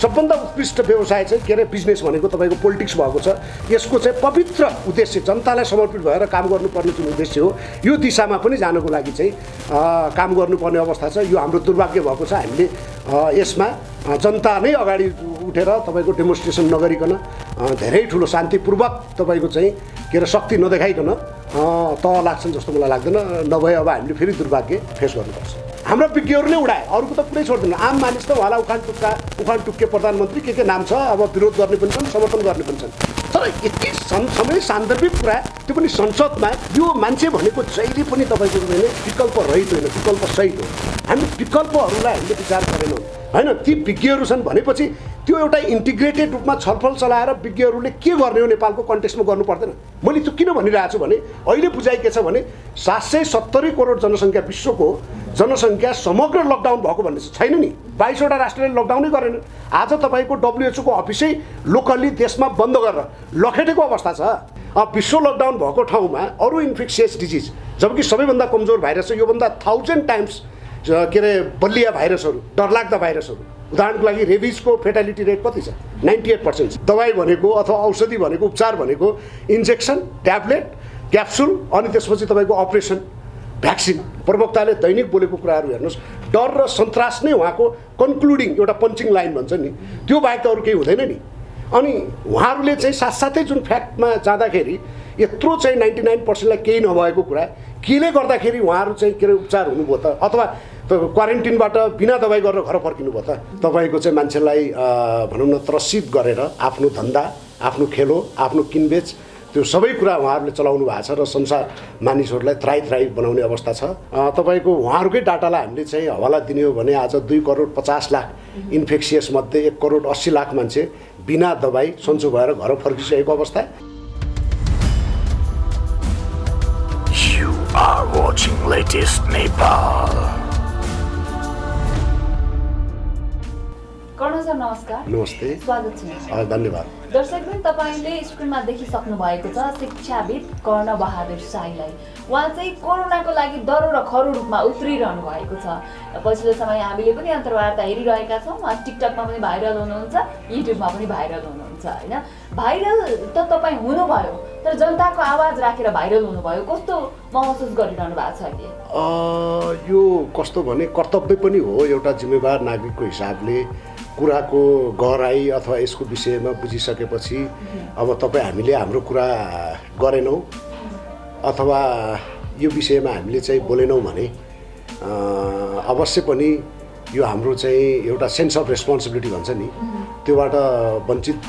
सबभन्दा उत्कृष्ट व्यवसाय चाहिँ के अरे बिजनेस भनेको तपाईँको पोलिटिक्स भएको छ। यसको चाहिँ पवित्र उद्देश्य जनतालाई समर्पित भएर काम गर्नुपर्ने जुन उद्देश्य हो यो दिशामा पनि जानको लागि चाहिँ काम गर्नुपर्ने अवस्था छ। यो हाम्रो दुर्भाग्य भएको छ। हामीले यसमा जनता नै अगाडि उठेर तपाईँको डेमोन्स्ट्रेसन नगरिकन धेरै ठुलो शान्तिपूर्वक तपाईँको चाहिँ के अरे शक्ति नदेखाइकन तह लाग्छन् जस्तो मलाई लाग्दैन। नभए अब हामीले फेरि दुर्भाग्य फेस गर्नुपर्छ। हाम्रो विज्ञहरूले उडाए, अरूको त पुरै छोड्दैन। आम मानिस त उहाँलाई उखान टुक्के प्रधानमन्त्री के नाम छ, अब विरोध गर्ने पनि छन्, समर्थन गर्ने पनि छन्। तर यति समय सान्दर्भिक कुरा, त्यो पनि संसदमा। यो मान्छे भनेको जहिले पनि तपाईँको विकल्प रहित होइन, विकल्प सहित हो। हामी विकल्पहरूलाई हामीले विचार गरेनौँ होइन। ती विज्ञहरू छन् भनेपछि त्यो एउटा इन्टिग्रेटेड रूपमा छलफल चलाएर विज्ञहरूले के गर्ने हो नेपालको कन्टेक्स्टमा गर्नु पर्दैन। मैले त्यो किन भनिरहेको छु भने अहिले बुझाइ के छ भने 770 करोड जनसङ्ख्या, विश्वको जनसङ्ख्या समग्र लकडाउन भएको भन्ने छैन नि। 22 वटा राष्ट्रले लकडाउनै गरेन। आज तपाईँको WHO को अफिसै लोकल्ली देशमा बन्द गरेर लखेटेको अवस्था छ। विश्व लकडाउन भएको ठाउँमा अरू इन्फेक्सियस डिजिज, जबकि सबैभन्दा कमजोर भाइरस छ, योभन्दा 1000 टाइम्स के अरे बलिया भाइरसहरू, डरलाग्दा भाइरसहरू। उदाहरणको लागि रेबिजको फेटालिटी रेट कति छ? 98%। दबाई भनेको अथवा औषधि भनेको, उपचार भनेको इन्जेक्सन, ट्याब्लेट, क्याप्सुल, अनि त्यसपछि तपाईँको अपरेसन, भ्याक्सिन। प्रवक्ताले दैनिक बोलेको कुराहरू हेर्नुहोस्। डर र सन्तास नै उहाँको कन्क्लुडिङ एउटा पन्चिङ लाइन भन्छ नि, त्यो बाहेक त अरू केही हुँदैन नि। अनि उहाँहरूले चाहिँ साथसाथै जुन फ्याक्टमा जाँदाखेरि यत्रो चाहिँ 99%लाई केही नभएको कुरा केले गर्दाखेरि उहाँहरू चाहिँ के अरे उपचार हुनुभयो त, अथवा क्वारेन्टिनबाट बिना दबाई गरेर घर फर्किनु भयो त। तपाईँको चाहिँ मान्छेलाई भनौँ न त्रसित गरेर आफ्नो धन्दा, आफ्नो खेलो, आफ्नो किनबेच, त्यो सबै कुरा उहाँहरूले चलाउनु भएको छ र संसार मानिसहरूलाई त्राई बनाउने अवस्था छ। तपाईँको उहाँहरूकै डाटालाई हामीले चाहिँ हवाला दिने हो भने आज 2 करोड 50 लाख इन्फेक्सियस मध्ये 1 करोड 80 लाख मान्छे बिना दबाई सन्चो भएर घर फर्किसकेको अवस्था। You are watching latest Nepal. Karna sir नमस्कार। नमस्ते, स्वागत छ। धन्यवाद। दर्शकवृन्द, तपाईँले स्क्रिनमा देखिसक्नु भएको छ शिक्षाविद कर्ण बहादुर शाहीलाई। उहाँ चाहिँ कोरोनाको लागि दरो र खरो रूपमा उत्रिरहनु भएको छ। पछिल्लो समय हामीले पनि अन्तर्वार्ता हेरिरहेका छौँ। उहाँ टिकटकमा पनि भाइरल हुनुहुन्छ, युट्युबमा पनि भाइरल हुनुहुन्छ होइन। भाइरल त तपाईँ हुनुभयो, तर जनताको आवाज राखेर भाइरल हुनुभयो। कस्तो महसुस गरिरहनु भएको छ अहिले? यो कस्तो भने कर्तव्य पनि हो एउटा जिम्मेवार नागरिकको हिसाबले। कुराको गहराई अथवा यसको विषयमा बुझिसकेपछि अब तपाईँ हामीले हाम्रो कुरा गरेनौँ अथवा यो विषयमा हामीले चाहिँ बोलेनौँ भने अवश्य पनि यो हाम्रो चाहिँ एउटा सेन्स अफ रेस्पोन्सिबिलिटी भन्छ नि, त्योबाट वञ्चित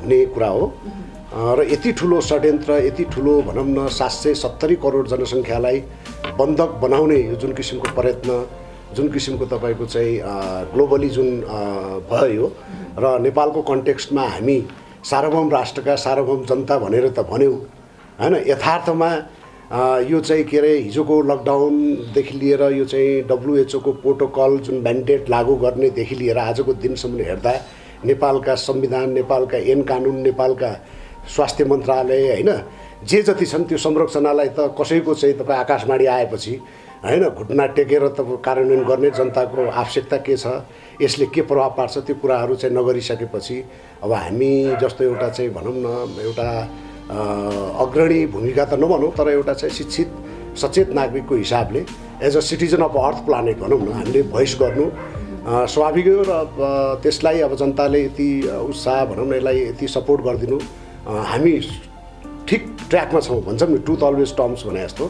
हुने कुरा हो। र यति ठुलो षड्यन्त्र, यति ठुलो भनौँ न 770 करोड जनसङ्ख्यालाई बन्धक बनाउने यो जुन किसिमको प्रयत्न, जुन किसिमको तपाईँको चाहिँ ग्लोबली जुन भयो र नेपालको कन्टेक्स्टमा हामी सार्वभौम राष्ट्रका सार्वभौम जनता भनेर त भन्यौँ होइन। यथार्थमा यो चाहिँ के अरे हिजोको लकडाउनदेखि लिएर यो चाहिँ WHO को प्रोटोकल जुन म्यान्डेट लागू गर्नेदेखि लिएर आजको दिनसम्म हेर्दा नेपालका संविधान, नेपालका ऐन कानुन, नेपालका स्वास्थ्य मन्त्रालय होइन, जे जति छन् त्यो संरचनालाई त कसैको चाहिँ तपाईँ आकाशवाणी आएपछि होइन घुट्ना टेकेर त कार्यान्वयन गर्ने जनताको आवश्यकता के छ, यसले के प्रभाव पार्छ, त्यो कुराहरू चाहिँ नगरिसकेपछि अब हामी जस्तो एउटा चाहिँ भनौँ न एउटा अग्रणी भूमिका त नभनौँ, तर एउटा चाहिँ शिक्षित सचेत नागरिकको हिसाबले as a citizen of earth planet भनौँ न हामीले भोइस गर्नु स्वाभाविक हो। र त्यसलाई अब जनताले यति उत्साह भनौँ न यसलाई यति सपोर्ट गरिदिनु, हामी ठिक ट्र्याकमा छौँ भन्छौँ नि, ट्रुथ अलवेज टर्म्स भने जस्तो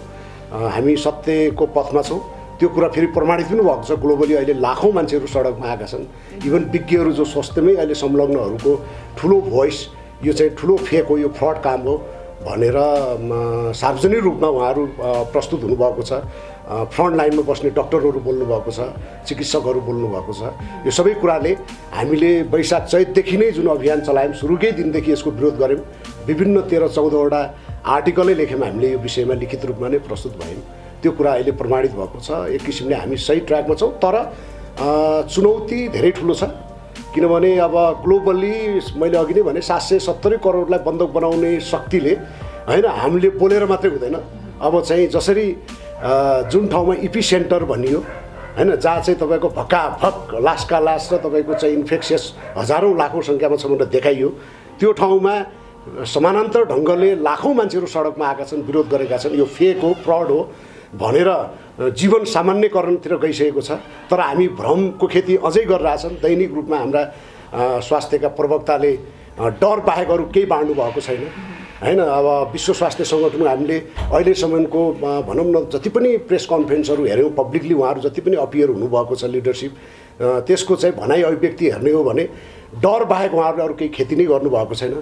हामी सत्यको पथमा छौँ। त्यो कुरा फेरि प्रमाणित पनि भएको छ। ग्लोबली अहिले लाखौँ मान्छेहरू सडकमा आएका छन्। इभन विज्ञहरू जो स्वास्थ्यमै अहिले संलग्नहरूको ठुलो भोइस यो चाहिँ ठुलो फेक हो, यो फ्रड काम हो भनेर सार्वजनिक रूपमा उहाँहरू प्रस्तुत हुनुभएको छ। फ्रन्ट लाइनमा बस्ने डक्टरहरू बोल्नुभएको छ, चिकित्सकहरू बोल्नुभएको छ। यो सबै कुराले हामीले वैशाख चैतदेखि नै जुन अभियान चलायौँ, सुरुकै दिनदेखि यसको विरोध गऱ्यौँ। विभिन्न 13-14 वटा आर्टिकलै लेख्यौँ हामीले, यो विषयमा लिखित रूपमा नै प्रस्तुत भयौँ। त्यो कुरा अहिले प्रमाणित भएको छ। एक किसिमले हामी सही ट्र्याकमा छौँ, तर चुनौती धेरै ठुलो छ। किनभने अब ग्लोबली मैले अघि नै भने 770 करोडलाई बन्धक बनाउने शक्तिले होइन हामीले बोलेर मात्रै हुँदैन। अब चाहिँ जसरी जुन ठाउँमा इपी सेन्टर भनियो हैन, जहाँ चाहिँ तपाईँको भक्काभक लासका लास र तपाईँको चाहिँ इन्फेक्सियस हजारौँ लाखौँ सङ्ख्यामा छ भनेर देखाइयो। त्यो ठाउँमा समानान्तर ढङ्गले लाखौँ मान्छेहरू सडकमा आएका छन्, विरोध गरेका छन्, यो फेक हो, फ्रड हो भनेर जीवन सामान्यकरणतिर गइसकेको छ। तर हामी भ्रमको खेती अझै गरिरहेछन्। दैनिक रूपमा हाम्रा स्वास्थ्यका प्रवक्ताले डर बाहेक अरू केही बाँड्नु भएको छैन हैन। अब विश्व स्वास्थ्य सङ्गठन हामीले अहिलेसम्मको भनौँ न जति पनि प्रेस कन्फरेन्सहरू हेऱ्यौँ, पब्लिकली उहाँहरू जति पनि अपियर हुनुभएको छ लिडरसिप, त्यसको चाहिँ भनाइ अभिव्यक्ति हेर्ने हो भने डर बाहेक उहाँहरूले अरू केही खेती नै गर्नुभएको छैन।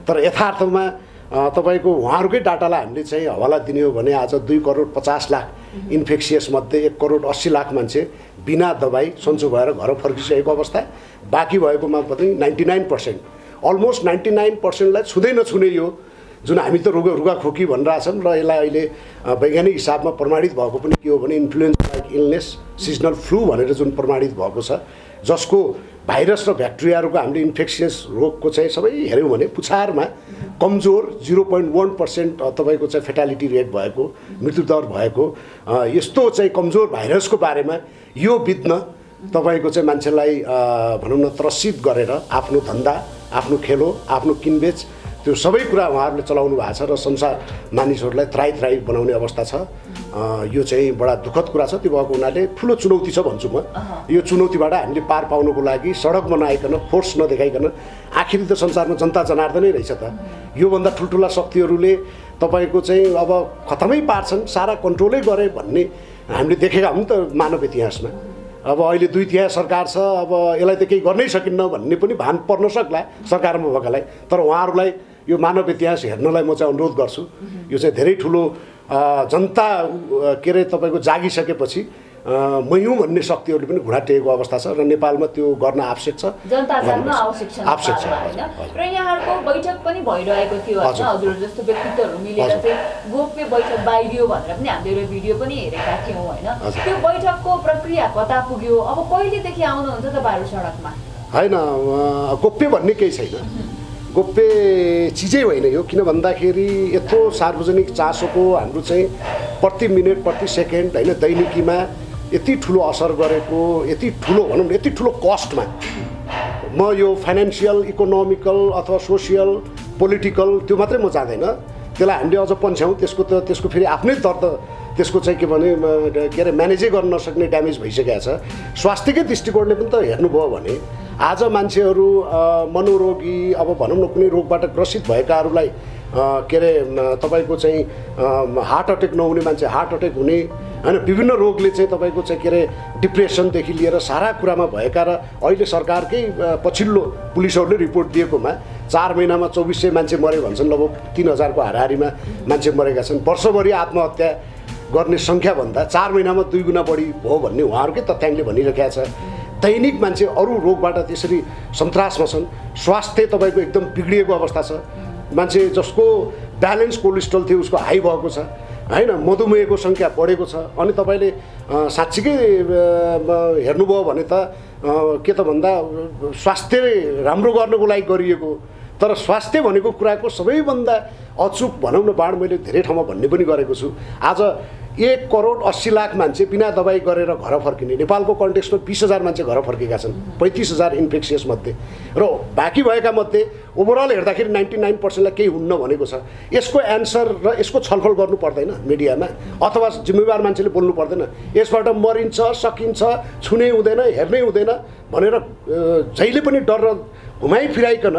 तर यथार्थमा तपाईँको उहाँहरूकै डाटालाई हामीले चाहिँ हवाला दिने हो भने आज 2 करोड 50 लाख इन्फेक्सियस मध्ये 1 करोड 80 लाख मान्छे बिना दबाई सन्चो भएर घर फर्किसकेको अवस्था, बाँकी भएकोमा पनि 99% अलमोस्ट 99%लाई छुँदै नछुने यो जुन हामी त रुगाखोकी भनिरहेछौँ र यसलाई अहिले वैज्ञानिक हिसाबमा प्रमाणित भएको पनि के हो भने influenza like illness, seasonal flu भनेर जुन प्रमाणित भएको छ, जसको भाइरस र ब्याक्टेरियाहरूको हामीले इन्फेक्सियस रोगको चाहिँ सबै हेऱ्यौँ भने पुछारमा कमजोर 0.1% तपाईँको चाहिँ फेटालिटी रेट भएको, मृत्युदर भएको यस्तो चाहिँ कमजोर भाइरसको बारेमा यो बित्न तपाईँको चाहिँ मान्छेलाई भनौँ न त्रसित गरेर आफ्नो धन्दा, आफ्नो खेलो, आफ्नो किनबेच त्यो सबै कुरा उहाँहरूले चलाउनु भएको छ र संसार मानिसहरूलाई त्राई बनाउने अवस्था छ। यो चाहिँ बडा दुःखद कुरा छ। त्यो भएको हुनाले ठुलो चुनौती छ भन्छु म। यो चुनौतीबाट हामीले पार पाउनको लागि सडकमा नआइकन, फोर्स नदेखाइकन, आखिर त संसारमा जनता जनार्दनै रहेछ त। योभन्दा ठुल्ठुला शक्तिहरूले तपाईँको चाहिँ अब खतमै पार्छन्, सारा कन्ट्रोलै गरे भन्ने हामीले देखेका हौँ त मानव इतिहासमा। अब अहिले 2/3 सरकार छ, अब यसलाई त केही गर्नै सकिन्न भन्ने पनि भान पर्न सक्ला सरकारमा भएकालाई। तर उहाँहरूलाई यो मानव इतिहास हेर्नलाई म चाहिँ अनुरोध गर्छु। यो चाहिँ धेरै ठुलो जनता के अरे तपाईँको जागिसकेपछि मै हुँ भन्ने शक्तिहरूले पनि घुँडा टेकेको अवस्था छ र नेपालमा त्यो गर्न आवश्यक छ, जनता जाग्न आवश्यक छ हैन। र यहाँहरूको बैठक पनि भइरहेको थियो हैन, हजुर जस्तो व्यक्तित्वहरू मिलेर चाहिँ गोप्य बैठक बाहिरियो भनेर पनि हामीले एउटा भिडियो पनि हेरेका थियौँ हैन। त्यो बैठकको प्रक्रिया कता पुग्यो, अब कहिलेदेखि आउनुहुन्छ तपाईँहरू सडकमा? हैन, गोप्य भन्ने केही छैन, गोप्य चिजै होइन यो। किन भन्दाखेरि यत्रो सार्वजनिक चासोको हाम्रो चाहिँ प्रति मिनट प्रति सेकेन्ड हैन दैनिकीमा यति ठुलो असर गरेको, यति ठुलो भनौँ न यति ठुलो कस्टमा म यो फाइनेन्सियल, इकोनोमिकल अथवा सोसियल, पोलिटिकल त्यो मात्रै म जाँदैन, त्यसलाई हामीले अझ पन्छ्यौँ। त्यसको फेरि आफ्नै दर्द, त्यसको चाहिँ के भने के अरे म्यानेजै गर्न नसक्ने ड्यामेज भइसकेको छ। स्वास्थ्यकै दृष्टिकोणले पनि त हेर्नुभयो भने आज मान्छेहरू मनोरोगी, अब भनौँ न कुनै रोगबाट ग्रसित भएकाहरूलाई के अरे तपाईँको चाहिँ हार्ट अट्याक नहुने मान्छे हार्ट अट्याक हुने हैन, विभिन्न रोगले चाहिँ तपाईँको चाहिँ के अरे डिप्रेसनदेखि लिएर सारा कुरामा भएका र अहिले सरकारकै पछिल्लो पुलिसहरूले रिपोर्ट दिएकोमा 4 महिनामा 2400 मान्छे मरे भन्छन्, लगभग 3000 को हाराहारीमा मान्छे मरेका छन्। वर्षभरि आत्महत्या गर्ने सङ्ख्याभन्दा 4 महिनामा 2 गुणा बढी भयो भन्ने उहाँहरूकै तथ्याङ्कले भनिरहेको छ। दैनिक मान्छे अरू रोगबाट त्यसरी सन्तासमा छन्, स्वास्थ्य तपाईँको एकदम बिग्रिएको अवस्था छ। मान्छे जसको ब्यालेन्स कोलेस्ट्रोल थियो उसको हाई भएको छ हैन, मधुमेहको सङ्ख्या बढेको छ। अनि तपाईँले साँच्चीकै हेर्नुभयो भने त के त भन्दा स्वास्थ्य राम्रो गर्नको लागि गरिएको, तर स्वास्थ्य भनेको कुराको सबैभन्दा अचुक भनौँ न बाण मैले धेरै ठाउँमा भन्ने पनि गरेको छु। आज 1 करोड 80 लाख मान्छे बिना दबाई गरेर घर फर्किने, नेपालको कन्टेक्स्टमा 20,000 मान्छे घर फर्केका छन्, 35,000 इन्फेक्सियस मध्ये, र बाँकी भएका मध्ये ओभरअल हेर्दाखेरि 99%लाई केही हुन्न भनेको छ। यसको एन्सर र यसको छलफल गर्नु पर्दैन मिडियामा, अथवा जिम्मेवार मान्छेले बोल्नु पर्दैन यसबाट मरिन्छ, सकिन्छ, छुनै हुँदैन, हेर्नै हुँदैन भनेर जहिले पनि डर र घुमाइ फिराइकन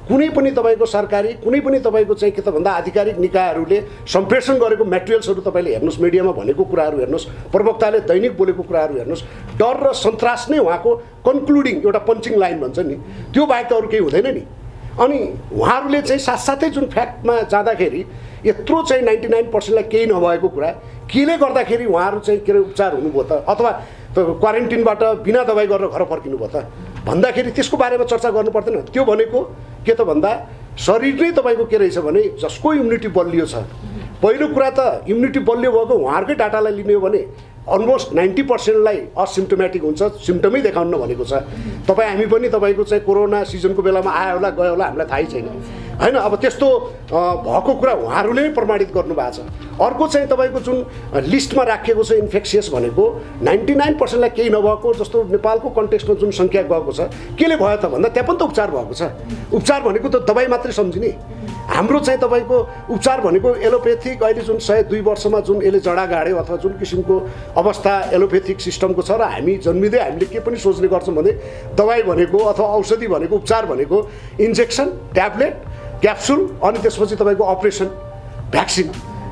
कुनै पनि तपाईँको सरकारी, कुनै पनि तपाईँको चाहिँ के त भन्दा आधिकारिक निकायहरूले सम्प्रेषण गरेको मेटेरियल्सहरू तपाईँले हेर्नुहोस्, मिडियामा भनेको कुराहरू हेर्नुहोस्, प्रवक्ताले दैनिक बोलेको कुराहरू हेर्नुहोस्, डर र सन्तास नै उहाँको कन्क्लुडिङ एउटा पन्चिङ लाइन भन्छ नि, त्यो बाहेक त अरू केही हुँदैन नि। अनि उहाँहरूले चाहिँ साथसाथै जुन फ्याक्टमा जाँदाखेरि यत्रो चाहिँ 99%लाई केही नभएको कुरा केले गर्दाखेरि उहाँहरू चाहिँ के अरे उपचार हुनुभयो त, अथवा क्वारेन्टिनबाट बिना दबाई गरेर घर फर्किनु भयो त भन्दाखेरि त्यसको बारेमा चर्चा गर्नु पर्दैन। त्यो भनेको के त भन्दा शरीर नै तपाईँको के रहेछ भने जसको इम्युनिटी बलियो छ, पहिलो कुरा त इम्युनिटी बलियो भएको उहाँहरूकै डाटालाई लिने हो भने अलमोस्ट 90%लाई असिम्टोमेटिक हुन्छ, सिम्टमै देखाउन भनेको छ। तपाईँ हामी पनि तपाईँको चाहिँ कोरोना सिजनको बेलामा आयो होला गयो होला हामीलाई थाहै छैन। हैन। अब त्यस्तो भएको कुरा उहाँहरूले नै प्रमाणित गर्नुभएको छ। अर्को चाहिँ तपाईँको जुन लिस्टमा राखिएको छ इन्फेक्सियस भनेको 99%लाई केही नभएको जस्तो नेपालको कन्टेक्स्टमा जुन सङ्ख्या गएको छ, केले भयो त भन्दा त्यहाँ पनि त उपचार भएको छ। उपचार भनेको त दबाई मात्रै सम्झिने। हाम्रो चाहिँ तपाईँको उपचार भनेको एलोपेथिक अहिले जुन 102 वर्षमा जुन यसले जडा गाड्यो अथवा जुन किसिमको अवस्था एलोपेथिक सिस्टमको छ, र हामी जन्मिँदै हामीले के पनि सोच्ने गर्छौँ भने दबाई भनेको अथवा औषधि भनेको उपचार भनेको इन्जेक्सन, ट्याब्लेट, क्याप्सुल, अनि त्यसपछि तपाईँको अपरेसन, भ्याक्सिन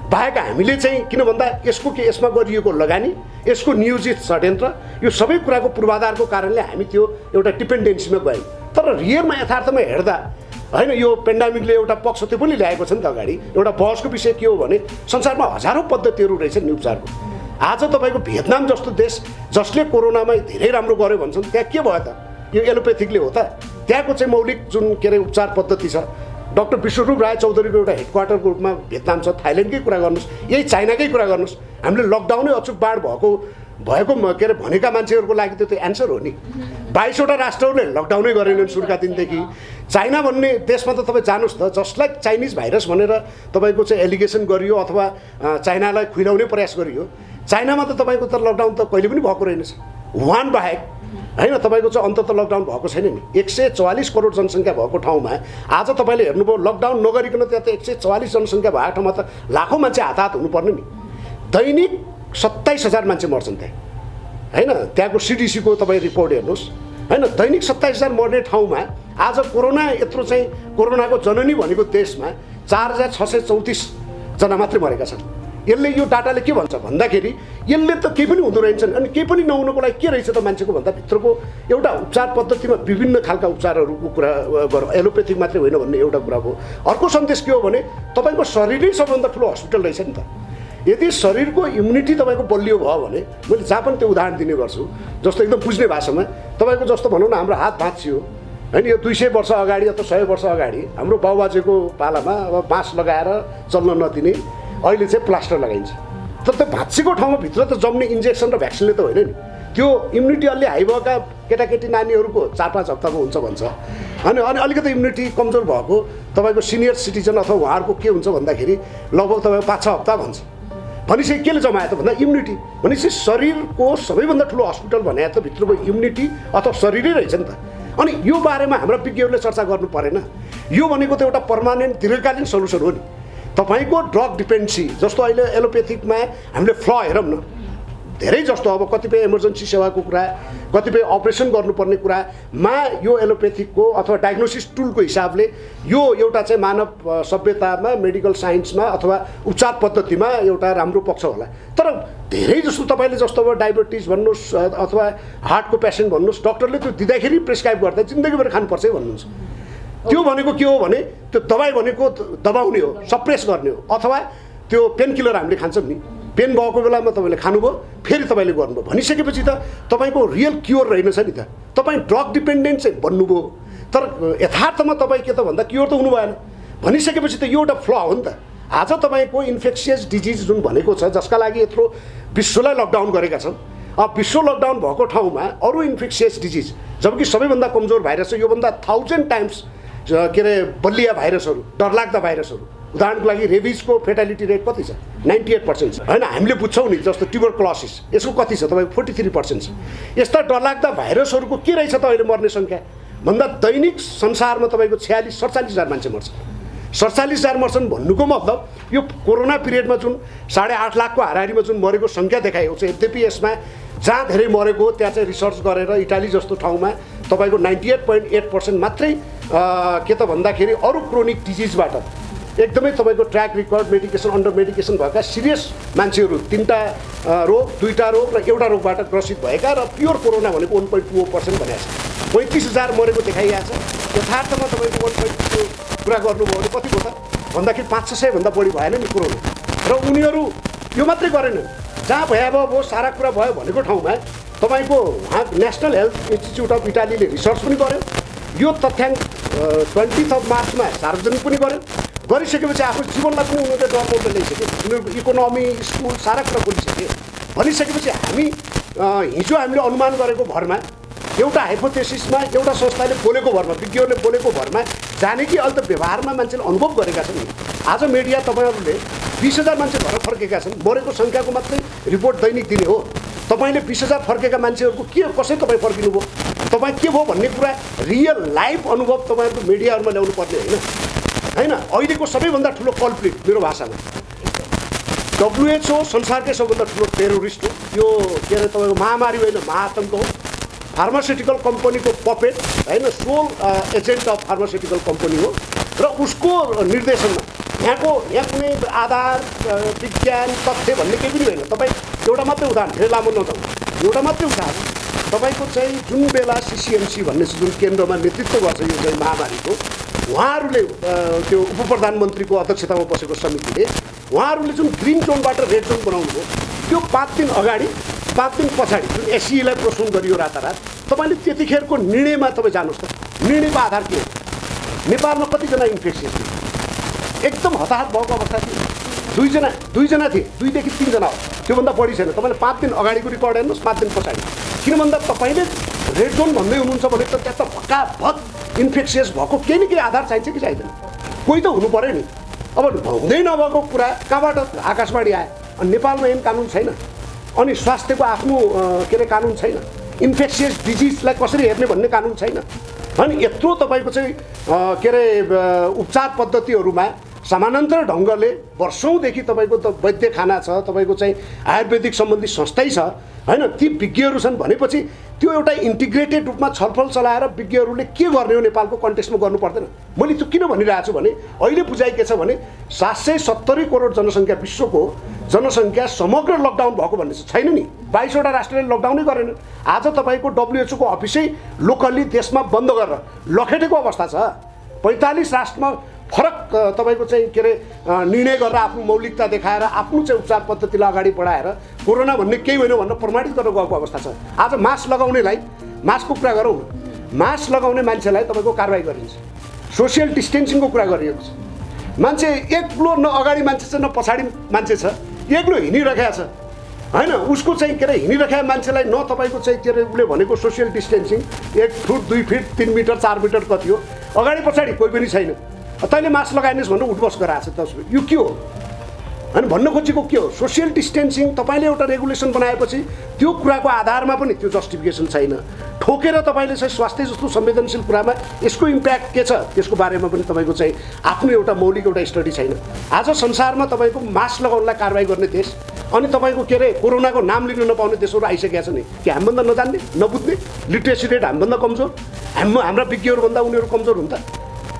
बाहेक हामीले चाहिँ किन भन्दा यसको के यसमा गरिएको लगानी, यसको नियोजित षड्यन्त्र, यो सबै कुराको पूर्वाधारको कारणले हामी त्यो एउटा डिपेन्डेन्सीमा गयौँ। तर रियलमा यथार्थमा हेर्दा हैन, यो पेन्डामिकले एउटा पक्ष त्यो पनि ल्याएको छ नि त अगाडि। एउटा बहसको विषय के हो भने संसारमा हजारौँ पद्धतिहरू रहेछन् नि उपचारको। आज तपाईँको भियतनाम जस्तो देश जसले कोरोनामा धेरै राम्रो गर्यो भन्छन्, त्यहाँ के भयो त? यो एलोपेथिकले हो त? त्यहाँको चाहिँ मौलिक जुन के अरे उपचार पद्धति छ, डाक्टर विश्वरूप राय चौधरीको एउटा हेडक्वार्टरको रूपमा भियतनाम छ, थाइल्यान्डकै कुरा गर्नुहोस्, यही चाइनाकै कुरा गर्नुहोस्, हामीले लकडाउनै अचुक बाढ भएको के अरे भनेका मान्छेहरूको लागि त्यो एन्सर हो नि। 22वटा राष्ट्रहरूले लकडाउनै गरेनन् सुरुका दिनदेखि। चाइना भन्ने देशमा त तपाईँ जानुहोस् त, जसलाई चाइनिज भाइरस भनेर तपाईँको चाहिँ एलिगेसन गरियो अथवा चाइनालाई खुइलाउने प्रयास गरियो, चाइनामा त तपाईँको त लकडाउन त कहिले पनि भएको रहेनछ। वुहान बाहेक हैन तपाईँको चाहिँ अन्तत लकडाउन भएको छैन नि। 144 करोड जनसङ्ख्या भएको ठाउँमा आज तपाईँले हेर्नुभयो लकडाउन नगरिकन त्यहाँ त 144 जनसङ्ख्या भएको ठाउँमा त लाखौँ मान्छे हात हुनुपर्ने नि। दैनिक 27,000 मान्छे मर्छन् त्यहाँ हैन। त्यहाँको सिडिसीको तपाईँ रिपोर्ट हेर्नुहोस् हैन। दैनिक 27,000 मर्ने ठाउँमा आज कोरोना यत्रो चाहिँ कोरोनाको जननी भनेको देशमा 4,634 जना मात्रै मरेका छन्। यसले यो डाटाले के भन्छ भन्दाखेरि यसले त केही पनि हुँदो रहेछन्। अनि केही पनि नहुनुको लागि के रहेछ त मान्छेको भन्दा भित्रको एउटा उपचार पद्धतिमा विभिन्न खालका उपचारहरूको कुरा गरौँ, एलोपेथिक मात्रै होइन भन्ने एउटा कुरा हो। अर्को सन्देश के हो भने तपाईँको शरीरै सबभन्दा ठुलो हस्पिटल रहेछ नि त। यदि शरीरको इम्युनिटी तपाईँको बलियो भयो भने, मैले जहाँ पनि त्यो उदाहरण दिने गर्छु, जस्तो एकदम बुझ्ने भाषामा तपाईँको जस्तो भनौँ न, हाम्रो हात भाँचियो होइन, यो 200 वर्ष अगाडि अथवा 100 वर्ष अगाडि हाम्रो बाउबाजेको पालामा अब बाँस लगाएर चल्न नदिने, अहिले चाहिँ प्लास्टर लगाइन्छ। तर त्यो भाँचिएको ठाउँमा भित्र त जम्ने इन्जेक्सन र भ्याक्सिनले त होइन नि। त्यो इम्युनिटी अलि हाई भएका केटाकेटी नानीहरूको 4-5 हप्ताको हुन्छ भन्छ। अनि अलिकति इम्युनिटी कमजोर भएको तपाईँको सिनियर सिटिजन अथवा उहाँहरूको के हुन्छ भन्दाखेरि लगभग तपाईँको 5-6 हप्ता भन्छ। भनेपछि केले जमायो त भन्दा इम्युनिटी। भनेपछि शरीरको सबैभन्दा ठुलो हस्पिटल भने त भित्रको इम्युनिटी अथवा शरीरै रहेछ नि त। अनि यो बारेमा हाम्रा विज्ञहरूले चर्चा गर्नु परेन? यो भनेको त एउटा पर्मानेन्ट दीर्घकालीन सल्युसन हो नि। तपाईँको ड्रग डिपेन्डेन्सी जस्तो अहिले एलोपेथिकमा हामीले फ्ल हेरौँ न, धेरै जस्तो अब कतिपय इमर्जेन्सी सेवाको कुरा, कतिपय अपरेसन गर्नुपर्ने कुरामा यो एलोपेथिकको अथवा डायग्नोसिस टुलको हिसाबले यो एउटा चाहिँ मानव सभ्यतामा, मेडिकल साइन्समा अथवा उपचार पद्धतिमा एउटा राम्रो पक्ष होला। तर धेरै जस्तो तपाईँले जस्तो अब डायबिटिज भन्नुहोस् अथवा हार्टको पेसेन्ट भन्नुहोस्, डक्टरले त्यो दिँदाखेरि प्रेस्क्राइब गर्दा जिन्दगीभर खानुपर्छ है भन्नुहुन्छ। त्यो भनेको के हो भने त्यो दबाई भनेको दबाउने हो, सप्रेस गर्ने हो, अथवा त्यो पेन किलर हामीले खान्छौँ नि, पेन भएको बेलामा तपाईँले खानुभयो फेरि तपाईँले गर्नुभयो भनिसकेपछि त तपाईँको रियल क्योर रहेनछ नि त। तपाईँ ड्रग डिपेन्डेन्ट चाहिँ बन्नुभयो, तर यथार्थमा तपाईँ के त भन्दा क्योर त हुनु भएन। भनिसकेपछि त यो एउटा फ्ल हो नि त। आज तपाईँको इन्फेक्सियस डिजिज जुन भनेको छ, जसका लागि यत्रो विश्वलाई लकडाउन गरेका छन्, अब विश्व लकडाउन भएको ठाउँमा अरू इन्फेक्सियस डिजिज जबकि सबैभन्दा कमजोर भाइरस छ, योभन्दा 1000 टाइम्स के अरे बलिया भाइरसहरू, डरलाग्दा भाइरसहरू, उदाहरणको लागि रेबिजको फेटालिटी रेट कति छ? 98% छ होइन। हामीले बुझ्छौँ नि जस्तो ट्युबरक्लोसिस, यसको कति छ? तपाईँको 43% छ। यस्ता डरलाग्दा भाइरसहरूको के रहेछ त अहिले मर्ने सङ्ख्या भन्दा दैनिक संसारमा तपाईँको 46-47 मान्छे मर्छ। 47,000 मर्छन् भन्नुको मतलब यो कोरोना पिरियडमा जुन 8.5 लाखको हाराहारीमा जुन मरेको सङ्ख्या देखाएको छ, यद्यपि यसमा जहाँ धेरै मरेको त्यहाँ चाहिँ रिसर्च गरेर इटाली जस्तो ठाउँमा तपाईँको 98.8% मात्रै के त भन्दाखेरि अरू क्रोनिक डिजिजबाट एकदमै तपाईँको track record medication under medication भएका सिरियस मान्छेहरू 3टा रोग 2टा रोग र एउटा रोगबाट ग्रसित भएका र प्योर कोरोना भनेको 1.2% भनेको छ। 35,000 मरेको देखाइएको छ। यथार्थमा तपाईँको 1.2 कुरा गर्नुभयो भने कति भयो त भन्दाखेरि 500 भन्दा बढी भएन नि कोरोना। र उनीहरू यो मात्रै गरेनन्, जहाँ भयावह भयो सारा कुरा भयो भनेको ठाउँमा तपाईँको उहाँ नेसनल हेल्थ इन्स्टिच्युट अफ इटालीले रिसर्च पनि गर्यो। यो तथ्याङ्क 20 मार्चमा सार्वजनिक पनि गर्यो। गरिसकेपछि आफ्नो जीवनलाई पनि उनीहरूले डरपोर्ट ल्याइसके, उनीहरूको इकोनोमी, स्कुल सारा कुरा खोलिसके। भनिसकेपछि हामी हिजो हामीले अनुमान गरेको भरमा एउटा हाइपोथेसिसमा एउटा संस्थाले बोलेको भरमा विज्ञहरूले बोलेको भरमा जाने कि अहिले त व्यवहारमा मान्छेले अनुभव गरेका छन् नि। आज मिडिया तपाईँहरूले 20,000 मान्छे भएर फर्केका छन्, मरेको सङ्ख्याको मात्रै रिपोर्ट दैनिक दिने हो। तपाईँले 20,000 फर्केका मान्छेहरूको के कसरी तपाईँ फर्किनुभयो, तपाईँ के भयो भन्ने कुरा रियल लाइफ अनुभव तपाईँहरूको मिडियाहरूमा ल्याउनु पर्ने होइन। अहिलेको सबैभन्दा ठुलो कल्प्रिट मेरो भाषामा WHO संसारकै सबभन्दा ठुलो टेरोरिस्ट हो। यो के अरे तपाईँको महामारी होइन, महाआतङ्क हो। फार्मास्युटिकल कम्पनीको पपेट होइन, sole agent of pharmaceutical company हो र उसको निर्देशनमा यहाँ कुनै आधार विज्ञान तथ्य भन्ने केही पनि होइन। तपाईँ एउटा मात्रै उदाहरण, धेरै लामो नजाउँ, एउटा मात्रै उदाहरण तपाईँको चाहिँ जुन बेला CCMC भन्ने जुन केन्द्रमा नेतृत्व गर्छ यो चाहिँ महामारीको, उहाँहरूले त्यो उप प्रधानमन्त्रीको अध्यक्षतामा बसेको समितिले उहाँहरूले जुन ग्रिन जोनबाट रेड जोन बनाउनु भयो, त्यो 5 दिन अगाडि 5 दिन पछाडि जुन SCEलाई प्रोत्साहन गरियो रातारात, तपाईँले त्यतिखेरको निर्णयमा तपाईँ जानुहोस् त, निर्णयको आधार के हो? नेपालमा कतिजना इन्फेक्सियस थिए? एकदम हताहत भएको अवस्था थियो। दुईजना थिए, 2 देखि 3 जना हो, त्योभन्दा बढी छैन। तपाईँले 5 दिन अगाडिको रिकर्ड हेर्नुहोस्, 5 दिन पछाडि। किन भन्दा तपाईँले रेड जोन भन्दै हुनुहुन्छ भने त त्यहाँ त भक्काभक इन्फेक्सियस भएको केही न केही आधार चाहिन्छ कि चाहिँदैन? कोही त हुनु पऱ्यो नि। अब हुँदै नभएको कुरा कहाँबाट आकाशवाणी आयो? अनि नेपालमा ऐन कानुन छैन, अनि स्वास्थ्यको आफ्नो के अरे कानुन छैन, इन्फेक्सियस डिजिजलाई कसरी हेर्ने भन्ने कानुन छैन। अनि यत्रो तपाईँको चाहिँ के अरे उपचार पद्धतिहरूमा समानान्तर ढङ्गले वर्षौँदेखि तपाईँको त वैद्य खाना छ, तपाईँको चाहिँ आयुर्वेदिक सम्बन्धी संस्थै छ होइन, ती विज्ञहरू छन् भनेपछि त्यो एउटा इन्टिग्रेटेड रूपमा छलफल चलाएर विज्ञहरूले के गर्ने हो नेपालको कन्टेक्स्टमा गर्नु पर्दैन। मैले त्यो किन भनिरहेको छु भने अहिले बुझाइ के छ भने 770 करोड जनसङ्ख्या, विश्वको जनसङ्ख्या समग्र लकडाउन भएको भन्ने छैन नि। 22 वटा राष्ट्रले लकडाउनै गरेन। आज तपाईँको WHO को अफिसै लोकल्ली देशमा बन्द गरेर लखेटेको अवस्था छ। 45 राष्ट्रमा फरक तपाईँको चाहिँ के अरे निर्णय गरेर आफ्नो मौलिकता देखाएर आफ्नो चाहिँ उपचार पद्धतिलाई अगाडि बढाएर कोरोना भन्ने केही होइन भनेर प्रमाणित गरेर गएको अवस्था छ। आज मास्क लगाउनेलाई, मास्कको कुरा गरौँ, मास्क लगाउने मान्छेलाई तपाईँको कारवाही गरिन्छ। सोसियल डिस्टेन्सिङको कुरा गरिएको छ। मान्छे एक्लो न अगाडि मान्छे छ न पछाडि मान्छे छ, एक्लो हिँडिरहेको छ होइन। उसको चाहिँ के अरे हिँडिरहेको मान्छेलाई न तपाईँको चाहिँ के अरे उसले भनेको social distancing 1 foot 2 feet 3 metre 4 metre कति हो, अगाडि पछाडि कोही पनि छैन। तैँले मास्क लगाइनुहोस् भनेर उठबस गराएको छ। तस्बिर यो के हो? अनि भन्न खोजेको के हो? सोसियल डिस्टेन्सिङ तपाईँले एउटा रेगुलेसन बनाएपछि त्यो कुराको आधारमा पनि त्यो जस्टिफिकेसन छैन। ठोकेर तपाईँले चाहिँ स्वास्थ्य जस्तो संवेदनशील कुरामा यसको इम्प्याक्ट के छ त्यसको बारेमा पनि तपाईँको चाहिँ आफ्नो एउटा मौलिक एउटा स्टडी छैन। आज संसारमा तपाईँको मास्क लगाउनलाई कारवाही गर्ने देश अनि तपाईँको के अरे कोरोनाको नाम लिन नपाउने देशहरू आइसकेका छन्। कि हामीभन्दा नजान्ने, नबुझ्ने, लिट्रेसी रेट हामीभन्दा कमजोर, हाम्रा विज्ञहरूभन्दा उनीहरू कमजोर हुन्छ।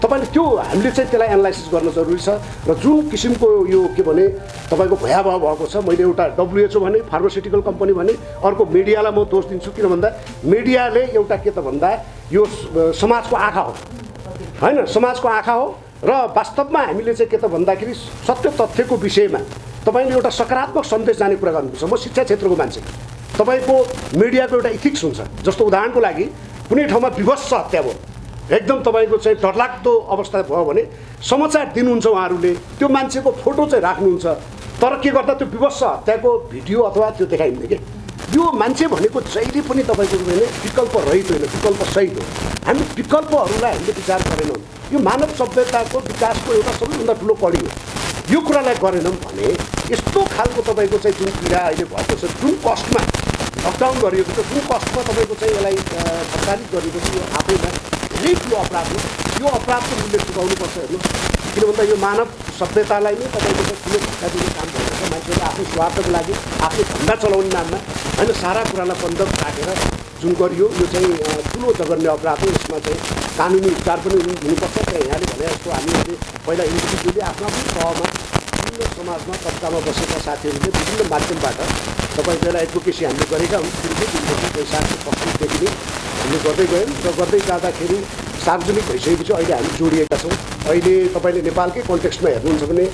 तपाईँले त्यो हामीले चाहिँ त्यसलाई एनालाइसिस गर्न जरुरी छ। र जुन किसिमको यो के भने तपाईँको भयावह भएको छ, मैले एउटा WHO भने, फार्मास्युटिकल कम्पनी भने, अर्को मिडियालाई म दोष दिन्छु। किन भन्दा मिडियाले एउटा के त भन्दा यो समाजको आँखा हो होइन, समाजको आँखा हो। र वास्तवमा हामीले चाहिँ के त भन्दाखेरि सत्य तथ्यको विषयमा तपाईँले एउटा सकारात्मक सन्देश जाने कुरा गर्नुपर्छ। म शिक्षा क्षेत्रको मान्छे, तपाईँको मिडियाको एउटा इथिक्स हुन्छ। जस्तो उदाहरणको लागि कुनै ठाउँमा विभत्स हत्या भयो, एकदम तपाईँको चाहिँ डरलाग्दो अवस्था भयो भने समाचार दिनुहुन्छ उहाँहरूले, त्यो मान्छेको फोटो चाहिँ राख्नुहुन्छ, तर के गर्दा त्यो विभत्स हत्याको भिडियो अथवा त्यो देखाइँदैन कि यो मान्छे भनेको जहिले पनि तपाईँको विकल्प रहित होइन, विकल्प सहित हो। हामी विकल्पहरूलाई हामीले विचार गरेनौँ। यो मानव सभ्यताको विकासको एउटा सबैभन्दा ठुलो कडी हो। यो कुरालाई गरेनौँ भने यस्तो खालको तपाईँको चाहिँ जुन पीडा अहिले भएको छ, जुन कस्टमा लकडाउन गरिएको छ, जुन कस्टमा तपाईँको चाहिँ यसलाई सञ्चालित गरेको छ, यो आफैमा धेरै ठुलो अपराध हो। यो अपराधको मूल्य चुकाउनुपर्छ। हेर्नु, किन भन्दा यो मानव सभ्यतालाई नै तपाईँको चाहिँ ठुलो धक्का दिने काम भएको छ। मान्छेले आफ्नो स्वार्थको लागि आफ्नो धन्दा चलाउने नाममा होइन सारा कुरालाई बन्धक राखेर जुन गरियो, यो चाहिँ ठुलो जघन्य अपराध हो। यसमा चाहिँ कानुनी उपचार पनि हुनुपर्छ। त्यहाँ यहाँले भने जस्तो हामीले पहिला इन्डिभिजुअली आफ्नो आफ्नो तहमा विभिन्न समाजमा तबकामा बसेका साथीहरूले विभिन्न माध्यमबाट तपाईँको एउटा एडभोकेसी हामीले गरेका हौँ। पैसाको पक्षदेखि नै हामीले गर्दै गयौँ र गर्दै जाँदाखेरि सार्वजनिक भइसकेपछि अहिले हामी जोडिएका छौँ। अहिले तपाईँले नेपालकै कन्टेक्स्टमा हेर्नुहुन्छ भने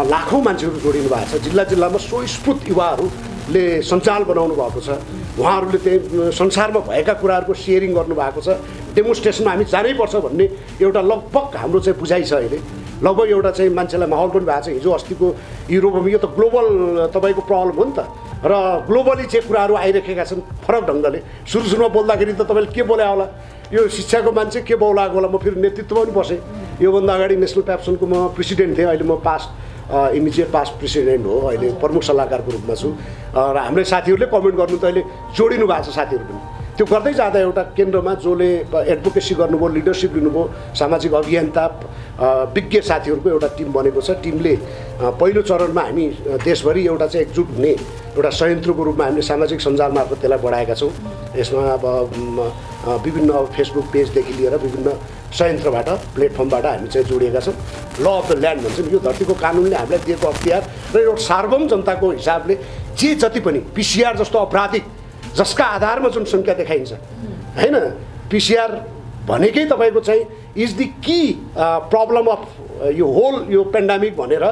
लाखौँ मान्छेहरू जोडिनु भएको छ। जिल्ला जिल्लामा स्वस्फूर्त युवाहरूले सञ्चाल बनाउनु भएको छ। उहाँहरूले त्यही संसारमा भएका कुराहरूको सेयरिङ गर्नुभएको छ। डेमोन्स्ट्रेसनमा हामी जानैपर्छ भन्ने एउटा लगभग हाम्रो चाहिँ बुझाइ छ अहिले। लगभग एउटा चाहिँ मान्छेलाई माहौल पनि भएको छ हिजो अस्तिको युरोपमा यो त ग्लोबल तपाईँको प्रब्लम हो नि त र ग्लोबली चाहिँ कुराहरू आइरहेका छन् फरक ढङ्गले सुरुमा बोल्दाखेरि त तपाईँले के बोले होला यो शिक्षाको मान्छे के बोलाएको होला म फेरि नेतृत्वमा पनि बसेँ योभन्दा अगाडि नेसनल प्याप्सनको म प्रेसिडेन्ट थिएँ अहिले म इमिजिएट पास्ट प्रेसिडेन्ट हो अहिले प्रमुख सल्लाहकारको रूपमा छु र हाम्रै साथीहरूले कमेन्ट गर्नु त अहिले जोडिनु भएको छ साथीहरू पनि त्यो गर्दै जाँदा एउटा केन्द्रमा जसले एडभोकेसी गर्नुभयो लिडरसिप लिनुभयो सामाजिक अभियन्ता विज्ञ साथीहरूको एउटा टिम बनेको छ टिमले पहिलो चरणमा हामी देशभरि एउटा चाहिँ एकजुट हुने एउटा संयन्त्रको रूपमा हामीले सामाजिक सञ्जाल मार्फत त्यसलाई बढाएका छौँ यसमा अब विभिन्न फेसबुक पेजदेखि लिएर विभिन्न संयन्त्रबाट प्लेटफर्मबाट हामी चाहिँ जोडिएका छौँ ल अफ द ल्यान्ड भन्छौँ यो धरतीको कानुनले हामीलाई दिएको अख्तियार र एउटा सार्वभौम जनताको हिसाबले जे जति पनि पिसिआर जस्तो अपराधिक जसका आधारमा जुन सङ्ख्या देखाइन्छ हैन पिसिआर भनेकै तपाईँको चाहिँ is the key problem of यो होल यो पेन्डामिक भनेर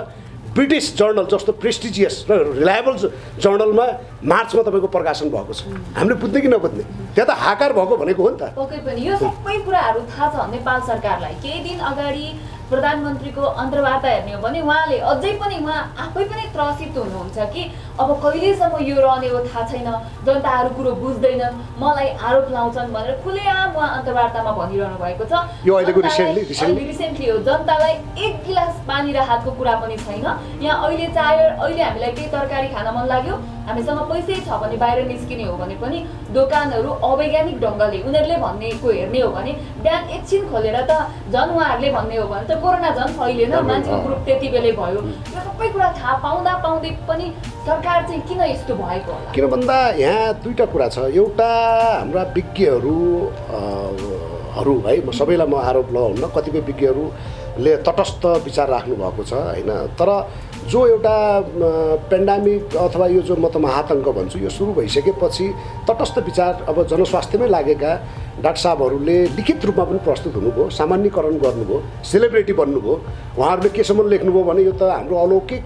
ब्रिटिस जर्नल जस्तो प्रेस्टिजियस र रिलायबल जर्नलमा मार्चमा तपाईँको प्रकाशन भएको छ हामीले बुझ्ने कि नबुझ्ने त्यहाँ त हाकार भएको भनेको हो नि त पक्कै पनि यो सबै कुराहरू थाहा छ नेपाल सरकारलाई केही दिन अगाडि प्रधानमन्त्रीको अन्तर्वार्ता हेर्ने हो भने उहाँले अझै पनि उहाँ आफै पनि त्रसित हुनुहुन्छ कि अब कहिलेसम्म यो रहने हो थाहा छैन जनताहरू कुरो बुझ्दैनन् मलाई आरोप लाउँछन् भनेर खुलेआम उहाँ अन्तर्वार्तामा भनिरहनु भएको छ यो अहिलेको रिसेन्टली हो जनतालाई एक गिलास पानी र हातको कुरा पनि छैन यहाँ अहिले चाह्यो अहिले हामीलाई केही तरकारी खान मन लाग्यो हामीसँग पैसै छ भने बाहिर निस्किने हो भने पनि दोकानहरू अवैज्ञानिक ढङ्गले उनीहरूले भन्नेको हेर्ने हो भने बिहान एकछिन खोलेर त झन् उहाँहरूले भन्ने हो भने त कोरोना झन् फैलेन मान्छेको ग्रुप त्यति बेलै भयो यो सबै कुरा थाहा पाउँदै पनि सरकार चाहिँ किन यस्तो भएको होला किन भन्दा यहाँ दुईवटा कुरा छ एउटा हाम्रा विज्ञहरू है म सबैलाई म आरोप लगाउन्न कतिपय विज्ञहरूले तटस्थ विचार राख्नु भएको छ होइन तर जो एउटा पेन्डामिक अथवा यो जो म त महातङ्क भन्छु यो सुरु भइसकेपछि तटस्थ विचार अब जनस्वास्थ्यमै लागेका डाक्टर साहबहरूले लिखित रूपमा पनि प्रस्तुत हुनुभयो सामान्यकरण गर्नुभयो सेलिब्रेटी बन्नुभयो उहाँहरूले केसम्म लेख्नुभयो भने यो त हाम्रो अलौकिक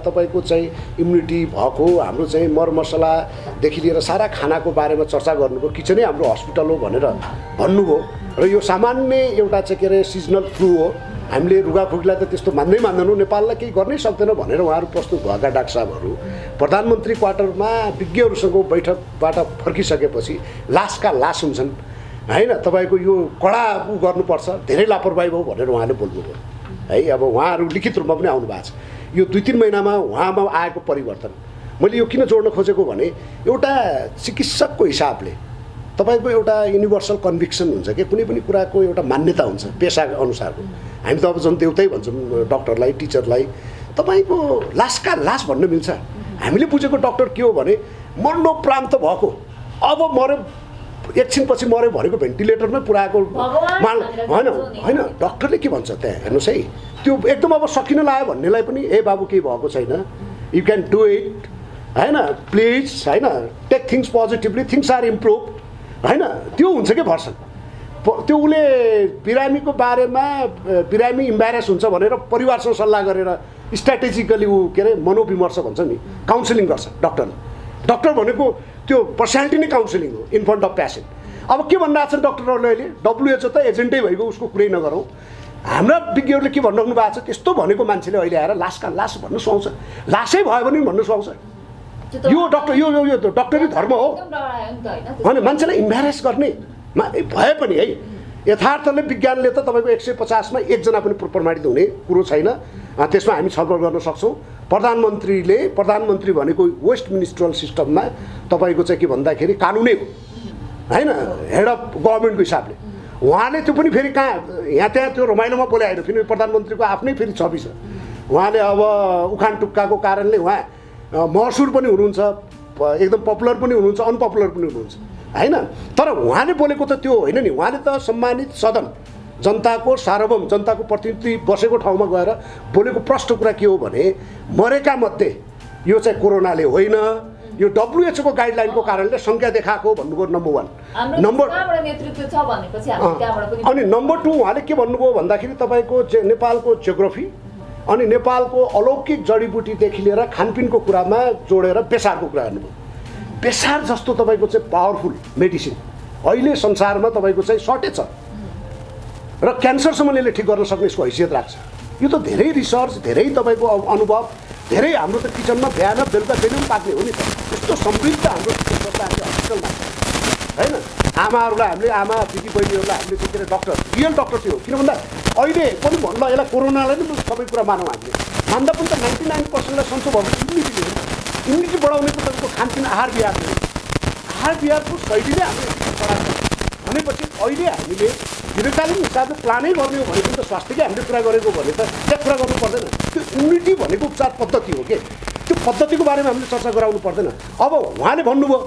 तपाईँको चाहिँ इम्युनिटी भएको हाम्रो चाहिँ मरमसलादेखि लिएर सारा खानाको बारेमा चर्चा गर्नुभयो किचनै हाम्रो हस्पिटल हो भनेर भन्नुभयो र यो सामान्य एउटा चाहिँ के अरे सिजनल फ्लू हो हामीले रुगाखोकीलाई त त्यस्तो मान्दैनौँ नेपाललाई केही गर्नै सक्दैन भनेर उहाँहरू प्रस्तुत भएका डाक्टर साहबहरू प्रधानमन्त्री क्वार्टरमा विज्ञहरूसँग बैठकबाट फर्किसकेपछि लासका लास हुन्छन् होइन तपाईँको यो कडा गर्नुपर्छ धेरै लापरवाही भयो भनेर उहाँले बोल्नुभयो है अब उहाँहरू लिखित रूपमा पनि आउनु भएको छ यो 2-3 महिनामा उहाँमा आएको परिवर्तन मैले यो किन जोड्न खोजेको भने एउटा चिकित्सकको हिसाबले तपाईँको एउटा युनिभर्सल कन्भिक्सन हुन्छ कि कुनै पनि कुराको एउटा मान्यता हुन्छ पेसा अनुसारको हामी त अब झन् देउतै भन्छौँ डक्टरलाई टिचरलाई तपाईँको लासका लास भन्न मिल्छ हामीले बुझेको डक्टर के हो भने मर्नोप्रान्त भएको अब मऱ्यो एकछिनपछि मऱ्यो भनेको भेन्टिलेटरमै पुऱ्याएको होइन डक्टरले के भन्छ त्यहाँ हेर्नुहोस् है त्यो एकदम अब सकिन लाग्यो भन्नेलाई पनि ए बाबु केही भएको छैन यु क्यान डु इट होइन प्लिज होइन take things positively things are improve होइन त्यो हुन्छ कि भर्सन त्यो उसले बिरामीको बारेमा बिरामी इम्ब्यारेस हुन्छ भनेर परिवारसँग सल्लाह गरेर स्ट्राटेजिकली ऊ के अरे मनोविमर्श भन्छ नि काउन्सिलिङ गर्छ डक्टर भनेको त्यो पर्सनालिटी नै काउन्सिलिङ हो इन फ्रन्ट अफ पेसेन्ट अब के भनिरहेको छ डक्टरहरूले अहिले WHO त एजेन्टै भइगयो उसको कुरै नगरौँ हाम्रा विज्ञहरूले के भनिराख्नु भएको छ त्यस्तो भनेको मान्छेले अहिले आएर लासका लास भन्नु सुहाउँछ लासै भयो भने भन्नु सुहाउँछ यो डक्टर यो डक्टरी धर्म हो होइन मान्छेलाई इम्ब्यारेस गर्ने भए पनि है यथार्थले विज्ञानले त तपाईँको 150मा एकजना पनि प्रमाणित हुने कुरो छैन त्यसमा हामी छलफल गर्न सक्छौँ प्रधानमन्त्री भनेको वेस्ट मिनिस्ट्रल सिस्टममा तपाईँको चाहिँ के भन्दाखेरि कानुनै हो होइन हेड अफ गभर्मेन्टको हिसाबले उहाँले त्यो पनि फेरि कहाँ यहाँ त्यहाँ त्यो रमाइलोमा बोले आएर फेरि प्रधानमन्त्रीको आफ्नै फेरि छवि छ उहाँले अब उखान टुक्काको कारणले उहाँ मसुर पनि हुनुहुन्छ एकदम पपुलर पनि हुनुहुन्छ अनपपुलर पनि हुनुहुन्छ होइन तर उहाँले बोलेको त त्यो होइन नि उहाँले त सम्मानित सदन जनताको सार्वभौम जनताको प्रतिनिधि बसेको ठाउँमा गएर बोलेको प्रष्ट कुरा के हो भने मरेका मध्ये यो चाहिँ कोरोनाले होइन यो WHO को गाइडलाइनको कारणले सङ्ख्या देखाएको भन्नुभयो अनि नम्बर 2 उहाँले के भन्नुभयो भन्दाखेरि तपाईँको नेपालको जियोग्राफी अनि नेपालको अलौकिक जडीबुटीदेखि लिएर खानपिनको कुरामा जोडेर बेसारको कुरा गर्नुभयो बेसार जस्तो तपाईँको चाहिँ पावरफुल मेडिसिन अहिले संसारमा तपाईँको चाहिँ सर्टेज छ र क्यान्सरसम्म यसले ठिक गर्न सक्ने यसको हैसियत राख्छ यो त धेरै रिसर्च, धेरै तपाईँको अनुभव, धेरै हाम्रो त किचनमा बिहान बेलुका बेलुका पाक्ने हो नि त। यस्तो समृद्ध हाम्रो हस्पिटलमा होइन। आमाहरूलाई हामीले, आमा दिदी बहिनीहरूलाई हामीले के अरे डक्टर, रियल डक्टर थियो। किन भन्दा अहिले पनि भन्नु यसलाई कोरोनालाई नै सबै कुरा मानौँ हामीले, मान्दा पनि त 99%लाई सन्चो भएको इम्युनिटी हो। इम्युनिटी बढाउनेको तपाईँको खानपिन आहार विहार हो। आहार विहारको शैली नै हामीले बढाएको भनेपछि अहिले हामीले दीर्घकालीन हिसाबले प्लानै गर्ने हो भने पनि त स्वास्थ्यकै हामीले कुरा गरेको भने त त्यहाँ कुरा गर्नु पर्दैन। त्यो इम्युनिटी भनेको उपचार पद्धति हो कि त्यो पद्धतिको बारेमा हामीले चर्चा गराउनु पर्दैन। अब उहाँले भन्नुभयो,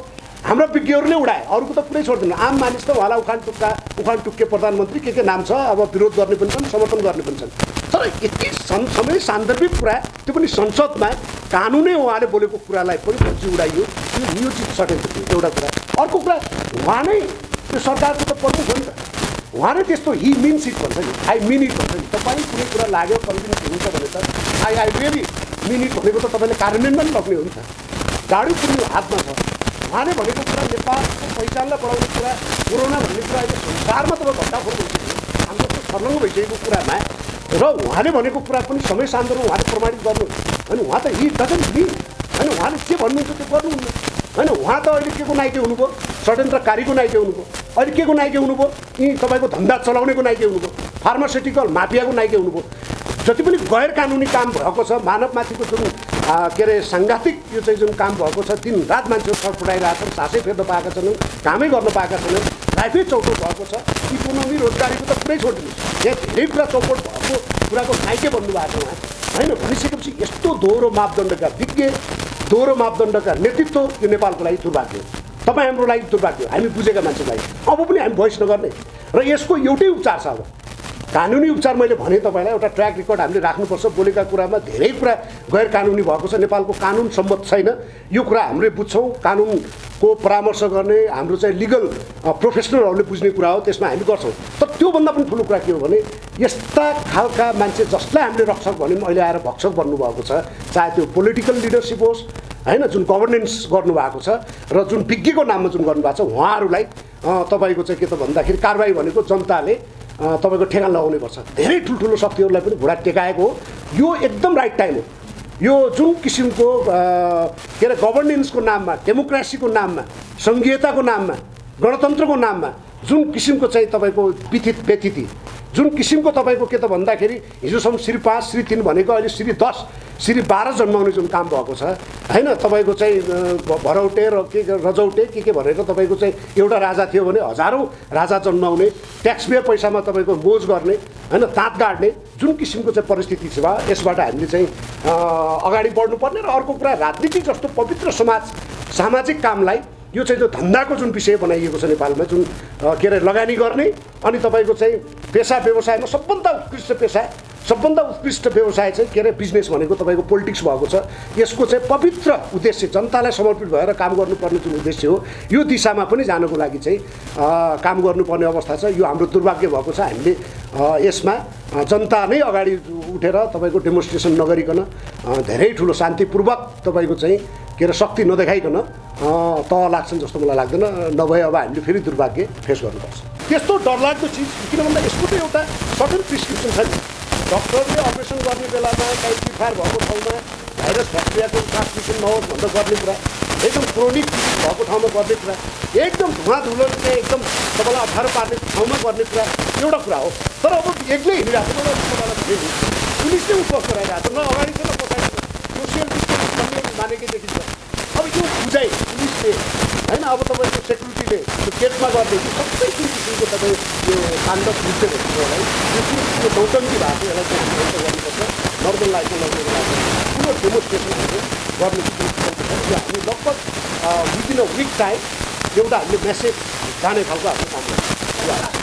हाम्रा विज्ञहरूले उडाए, अरूको त कुरै छोड्दैन। आम मानिस त उहाँलाई उखान टुक्के प्रधानमन्त्री के नाम छ, अब विरोध गर्ने पनि छन्, समर्थन गर्ने पनि छन्। तर यति समय सान्दर्भिक कुरा, त्यो पनि संसदमा कानुनै उहाँले बोलेको कुरालाई पनि भन्छी उडाइयो। यो नियोजित सकेको थियो एउटा कुरा। अर्को कुरा, उहाँ नै त्यो सरकारको त प्रमुख हो नि त। उहाँ नै त्यस्तो हि मिन्स इट भन्छ नि, आई मिन इट भन्छ नि। तपाईँ कुनै कुरा लाग्यो कन्भिन्स हुनुहुन्छ भने त आई रियली मिन इट भनेको त तपाईँले कार्यान्वयन पनि सक्ने हो नि त। गाडी पुग्नु हातमा छ। उहाँले भनेको कुरा नेपालको पहिचानलाई बढाउने कुरा, कोरोना भन्ने कुरा अहिले संसारमा तपाईँ घट्टाफोर भइसक्यो, हाम्रो त्यो छर्लङ्ग भइसकेको कुरामा, र उहाँले भनेको कुरा पनि समय सान्दर्भमा उहाँले प्रमाणित गर्नु होइन। उहाँ त हि डजन्ट मिन होइन, उहाँले के भन्नुहुन्छ त्यो गर्नुहुन्न होइन। उहाँ त अहिले के को नाइके हुनुभयो, षड्यन्त्रकारीको नाइके हुनुभयो। अहिले के को नाइके हुनुभयो, यी तपाईँको धन्दा चलाउनेको नाइके हुनुभयो, फार्मास्युटिकल माफियाको नाइके हुनुभयो। जति पनि गैर कानुनी काम भएको छ, मानवमाथिको जुन के अरे साङ्घातिक यो चाहिँ जुन काम भएको छ, दिन रात मान्छेहरू छटपटाइरहेका छन्, सासै फेर्न पाएका छैनन्, कामै गर्न पाएका छैनन्, लाइफै चौपट भएको छ। इकोनोमी रोजगारीको त कुरै छोडिदिनुहोस्, यहाँ धेरै कुरा चौपट भएको कुराको नाइके बन्नुभएको छ उहाँ होइन। भनिसकेपछि यस्तो दोहोरो मापदण्डका विज्ञ, दोहोरो मापदण्डका नेतृत्व यो नेपालको लागि दुर्भाग्य हो। तपाईँ हाम्रो लागि दुर्भाग्य हो, हामी बुझेका मान्छेको लागि। अब पनि हामी भोइस नगर्ने र यसको एउटै उपचार छ। अब कानुनी उपचार मैले भने तपाईँलाई एउटा ट्र्याक रेकर्ड हामीले राख्नुपर्छ। बोलेका कुरामा धेरै कुरा गैर कानुनी भएको छ, नेपालको कानुन सम्मत छैन। यो कुरा हामीले बुझ्छौँ, कानुनको परामर्श गर्ने हाम्रो चाहिँ लिगल प्रोफेसनलहरूले बुझ्ने कुरा हो, त्यसमा हामी गर्छौँ। तर त्योभन्दा पनि ठुलो कुरा के हो भने यस्ता खालका मान्छे जसलाई हामीले रक्षक भन्यौँ अहिले आएर भक्षक बन्नुभएको छ, चाहे त्यो पोलिटिकल लिडरसिप होस् होइन, जुन गभर्नेन्स गर्नुभएको छ र जुन विज्ञको नाममा जुन गर्नुभएको छ, उहाँहरूलाई तपाईँको चाहिँ के त भन्दाखेरि कारबाही भनेको जनताले तपाईँको ठेगान लगाउनै पर्छ। धेरै ठुल्ठुलो शक्तिहरूलाई पनि घुँडा टेकाएको हो। यो एकदम राइट टाइम हो। यो जुन किसिमको के अरे गभर्नेन्सको नाममा, डेमोक्रेसीको नाममा, सङ्घीयताको नाममा, गणतन्त्रको नाममा जुन किसिमको चाहिँ तपाईँको व्यतिथि, जुन किसिमको तपाईँको के त भन्दाखेरि हिजोसम्म श्री 5 श्री 3 भनेको अहिले श्री 10 श्री 12 जन्माउने जुन काम भएको छ होइन। तपाईँको चाहिँ भरौटे र के रजौटे के भनेको तपाईँको चाहिँ एउटा राजा थियो भने हजारौँ राजा जन्माउने, ट्याक्सपेयर पैसामा तपाईँको मोज गर्ने होइन, ताँत गाड्ने जुन किसिमको चाहिँ परिस्थिति छ, यसबाट हामीले चाहिँ अगाडि बढ्नुपर्ने। र अर्को कुरा, राजनीति जस्तो पवित्र सामाजिक कामलाई यो चाहिँ जो धन्दाको जुन विषय बनाइएको छ नेपालमा, जुन के अरे लगानी गर्ने अनि तपाईँको चाहिँ पेसा व्यवसायमा सबभन्दा उत्कृष्ट व्यवसाय चाहिँ के अरे बिजनेस भनेको तपाईँको पोलिटिक्स भएको छ। यसको चाहिँ पवित्र उद्देश्य जनतालाई समर्पित भएर काम गर्नुपर्ने जुन उद्देश्य हो, यो दिशामा पनि जानको लागि चाहिँ काम गर्नुपर्ने अवस्था छ। यो हाम्रो दुर्भाग्य भएको छ। हामीले यसमा जनता नै अगाडि उठेर तपाईँको डेमोन्स्ट्रेसन नगरिकन धेरै ठुलो शान्तिपूर्वक तपाईँको चाहिँ के अरे शक्ति नदेखाइकन तह लाग्छन् जस्तो मलाई लाग्दैन। नभए अब हामीले फेरि दुर्भाग्य फेस गर्नुपर्छ। त्यस्तो डरलाग्दो चिज किन भन्दा यसको त एउटा सर्टेन प्रिस्क्रिप्सन छ नि। डक्टरले अपरेसन गर्ने बेलामा काही चिरफार भएको ठाउँमा भाइरस ब्याक्टेरियाको ट्रान्समिसन नहोस् भनेर गर्ने कुरा, एकदम क्रोनिक भएको ठाउँमा गर्ने कुरा, एकदम धुवाधुलो चाहिँ एकदम तपाईँलाई अप्ठ्यारो पार्ने ठाउँमा गर्ने कुरा एउटा कुरा हो। तर अब एक्लै हिँडिरहेको छ, तपाईँलाई पुलिसले उपवास गराइरहेको छ, न अगाडि छ न पछाडि छ, सोसियल डिस्टेन्स मानेकै देखिन्छ। अब यो बुझाइ पुलिसले होइन, अब तपाईँको सेक्युरिटीले त्यो गेटमा गर्ने सबै किसिमको तपाईँ यो ताण्डव बुझ्दै भन्नुभयो होला है। यो किसिमको नौटङ्की भएको यसलाई चाहिँ हामीले गर्नुपर्छ। नर्मल लाइफमा लगेको लागि ठुलो डेमोन्स्ट्रेसनहरू गर्ने यो हामी लगभग विदिन अ विक टाइम एउटा हामीले मेसेज जाने खालको हाम्रो काम गर्छ।